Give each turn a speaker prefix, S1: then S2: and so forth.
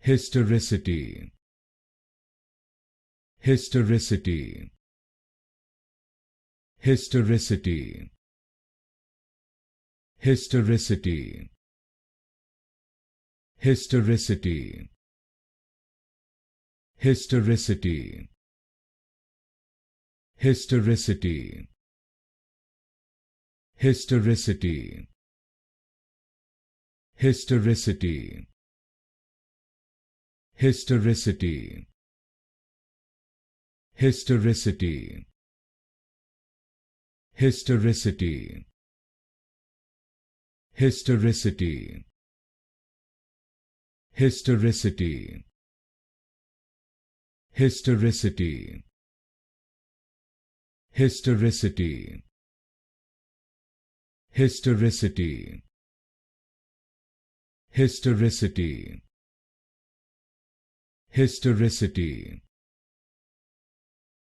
S1: Historicity. Historicity. Historicity. Historicity. Historicity. Historicity. Historicity. Historicity. Historicity. Historicity. Historicity. Historicity. Historicity. Historicity. Historicity. Historicity. Historicity. Historicity. Historicity.